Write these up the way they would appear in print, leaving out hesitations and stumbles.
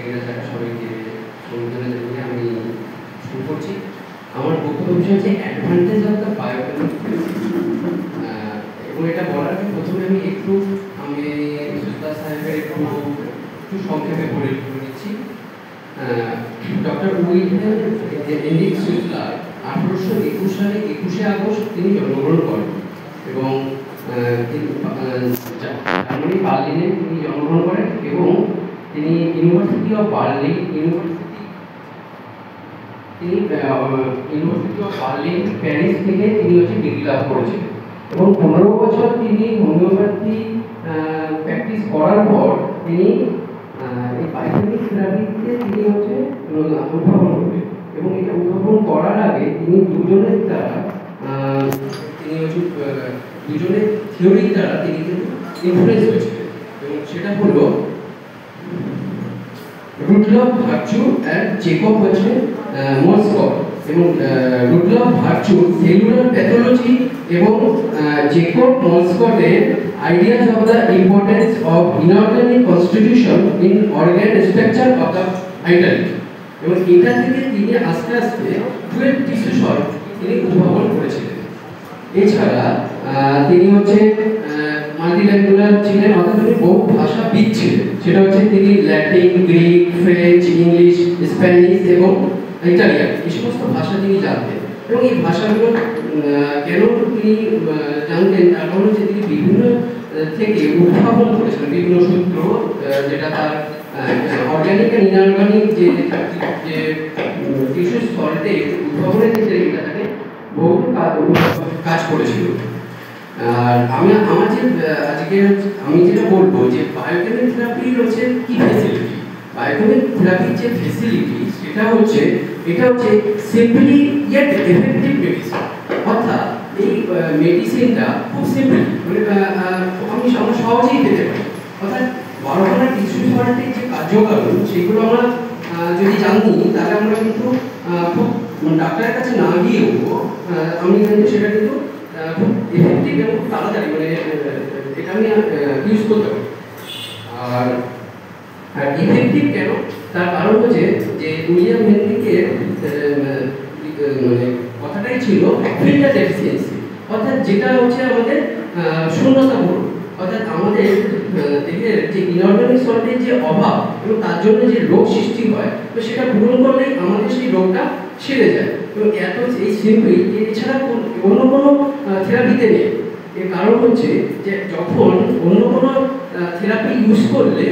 সবাইকে সম্বোধনা জানিয়ে আমি শুরু করছি। আমার বক্তব্য বিষয় হচ্ছে অ্যাডভান্টেজ অফ দ্য বায়োকেমিস্ট্রি। এবং এটা বলার আগে প্রথমে আমি সুস্তা সাহেবের একটু সংক্ষেপে বলে নিচ্ছি। ডক্টর উইলিয়াম হেনরিক সুস্টার 1821 সালে 21শে আগস্ট তিনি জন্মগ্রহণ করেন এবং জার্মানি বার্লিনে তিনি জন্মগ্রহণ করেন এবং তিনি ইউনিভার্সিটি অফ বার্লিন প্যারিস থেকে তিনি ডিগ্রি লাভ করেছেন এবং 15 বছর তিনি হোমিওপ্যাথি প্র্যাকটিস করার পর তিনি এই বায়োকেমিক থেরাপিতে তিনি উদ্ভাবন করেন এবং এটা উদ্ভাবন করার আগে তিনি দুজনের থিওরির দ্বারা তিনি কিন্তু ইনফ্লুয়েন্স হয়েছিলেন এবং সেটা হলো Rudolf Virchow and Jacob Moleschott এবং রুডলফ ভার্চু সেলুলার প্যাথোলজি এবং জেকব মোলস্কটের ideas of the importance of inorganic constitution in organ structure of the vital এবং এটা থেকে তিনি আস্তে আস্তে টুয়েলভ টিস্যু সল্ট তিনি উদ্ভাবন করেছিলেন। এছাড়া তিনি মাল্টিল্যাঙ্গুয়ার ছিলেন, অর্থাৎ তিনি বহু ভাষাবিদ ছিলেন। সেটা তিনি Latin, Greek, French, English, Spanish এবং ইটালিয়ান এই সমস্ত ভাষা তিনি জানতেন এবং এই ভাষাগুলো কেন তিনি জানতেন তার কারণ তিনি বিভিন্ন থেকে উদ্ভাবন করেছিলেন বিভিন্ন সূত্র, যেটা তার অর্গানিক অ্যান্ড ইনঅর্গানিক যে টিস্যু সল্টে উদ্ভাবনের ক্ষেত্রে এটা তাকে বহু কাজ করেছিল। আর আমি যেটা বলবো যে বায়োকেমিক থেরাপির কি ফ্যাসিলিটি, বায়োকেমিক থেরাপির যে ফ্যাসিলিটি সেটা এটা সিম্পলি ইয়েট এফেক্টিভ মেডিসিন। অর্থাৎ এই মেডিসিনটা খুব সিম্পল, আমরা সহজেই পেতে পারি। অর্থাৎ 12খানা টিস্যু সল্টের যে কার্যকারণ সেগুলো আমরা যদি জানি তাহলে আমরা কিন্তু খুব ডাক্তারের কাছে না গিয়েও আমি কিন্তু সেটা কিন্তু খুব এফেক্টিভ এবং খুব তাড়াতাড়ি এটা আমি ইউজ করতে পারি। আর ইফেক্টিভ কেন, তার কারণ যে উইলিয়াম হেনরিকের কথাটাই ছিল ফিল্টার ডেফিসিয়েন্সি, অর্থাৎ যেটা আমাদের শূন্যতা পূরণ। অর্থাৎ আমাদের দেহের যে ইনঅর্গানিক সল্টের যে অভাব এবং তার জন্য যে রোগ সৃষ্টি হয় তো সেটা পূরণ করলেই আমাদের সেই রোগটা সেরে যায় এবং এই সিম্পল এছাড়া অন্য কোনো থেরাপিতে নেই। এর কারণ যে যখন অন্য কোনো থেরাপি ইউজ করলে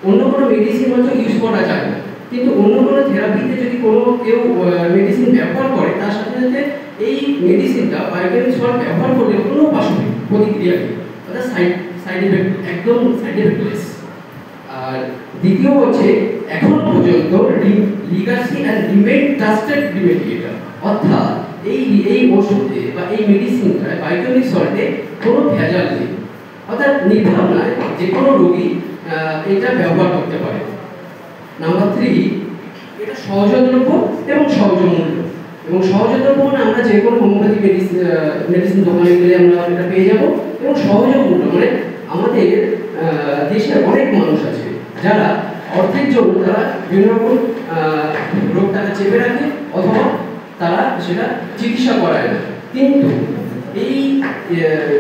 অন্য কোনো মেডিসিন ইউজ করা যায় না, কিন্তু অন্য কোনো থেরাপিতে যদি কেউ মেডিসিন ব্যবহার করে তার সাথে সাথে এই মেডিসিনটা বায়োকেমিক সল্ট ব্যবহার করলে কোনো পার্শ্ব প্রতিক্রিয়া নেই, অর্থাৎ সাইড এফেক্ট একদম সাইড এফেক্টলেস। আর দ্বিতীয় এখনো পর্যন্ত লিগাসি অ্যান্ড রিমেইন ট্রাস্টেড রিমেডিয়েটর, অর্থাৎ এই ওষুধে বা এই মেডিসিনটায় বায়োকেমিক সল্টে কোনো ভেজাল নেই, অর্থাৎ নির্ভর নয়, যে কোনো রোগী এটা ব্যবহার করতে পারে। নাম্বার 3, এটা সহজলভ্য এবং সহজমূল্য। এবং সহজলভ্য আমরা যে কোনো হোমিওপ্যাথি মেডিসিন দোকানে গেলে আমরা এটা পেয়ে যাব এবং সহজমূল্য আমাদের দেশে অনেক মানুষ আছে যারা অর্থের জন্য তারা বিভিন্ন রকম রোগটাকে চেপে রাখে অথবা তারা সেটা চিকিৎসা করায় না, কিন্তু এই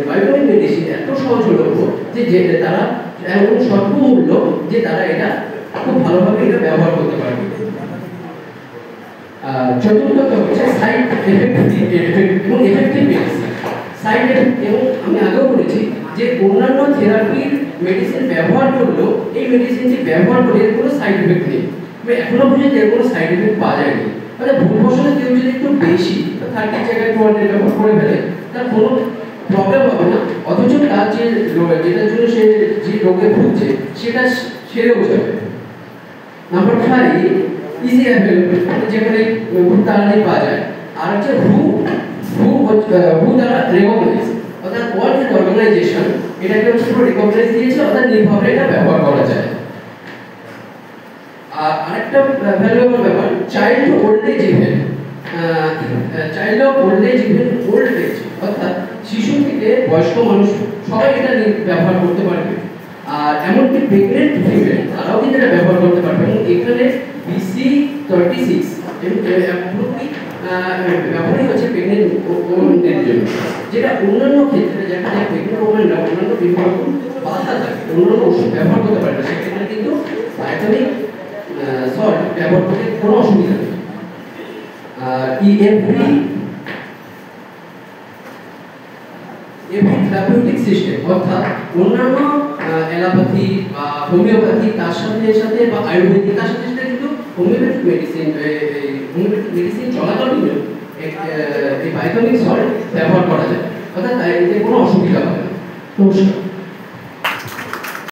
বায়োকেমিক মেডিসিন এত সহজলভ্য যে তারা এমন স্বল্পমূল্য যে তারা এটা খুব ভালোভাবে এটা ব্যবহার করতে পারবে। চতুর্থত সাইড এফেক্ট এবং এফেক্টিভ মেডিসিন। সাইড এফেক্ট এবং আমি আগেও বলেছি যে অন্যান্য থেরাপির মেডিসিন ব্যবহার করলেও এই মেডিসিনটি ব্যবহার করে এর কোনো সাইড এফেক্ট নেই, এখনো পর্যন্ত এর কোনো সাইড এফেক্ট পাওয়া যায়নি। ভুলবশত কেউ যদি একটু বেশি 30 জায়গায় 200 ব্যবহার করে ফেলে তার কোনো প্রবলেম হবে না, অথচ তার যেটার জন্য সে যে রোগে ভুগছে সেটা সেরেও যাবে। নাম্বার 5, ইজি অ্যাভেলেবল, যেখানে খুব তাড়াতাড়ি পাওয়া যায়। আর হু দ্বারা রেকগনাইজ, অর্থাৎ ওয়ার্ল্ড হেলথ অর্গানাইজেশন এটাকে রেকগনাইজ দিয়েছে, অর্থাৎ নির্ভরে এটা ব্যবহার করা যায়। আর আরেকটা ভ্যালুয়েবল ব্যাপার child old age event, child of old age event old age, অর্থাৎ শিশু থেকে বয়স্ক মানুষ সবাই এটা ব্যবহার করতে পারবে। আর এমনকি প্রেগনেন্ট ফিমেল তারাও কিন্তু এটা ব্যবহার করতে পারবে। এবং এখানে BC36 পুরোপুরি ব্যবহারই হচ্ছে প্রেগনেন্ট ওমেনদের জন্য, যেটা অন্যান্য ক্ষেত্রে দেখা যায় প্রেগনেন্ট ওমেনরা অন্যান্য বিভিন্ন রকম বাধা থাকে, অন্যান্য ওষুধ ব্যবহার করতে পারে না, সেক্ষেত্রে কিন্তু ভাইটামিক সল্ট ব্যবহার করতে কোনো অসুবিধা নেই। আর এভরি থেরাপিউটিক সিস্টেম অর্থাৎ অন্যান্য অ্যালোপ্যাথি বা হোমিওপ্যাথি তার সাথে সাথে বা আয়ুর্বেদিক তার সাথে সাথে কিন্তু হোমিওপ্যাথিক মেডিসিন চলাকালীন এই ভাইটামিক সল্ট ব্যবহার করা যায়, অর্থাৎ এতে কোনো অসুবিধা হবে না। নমস্কার।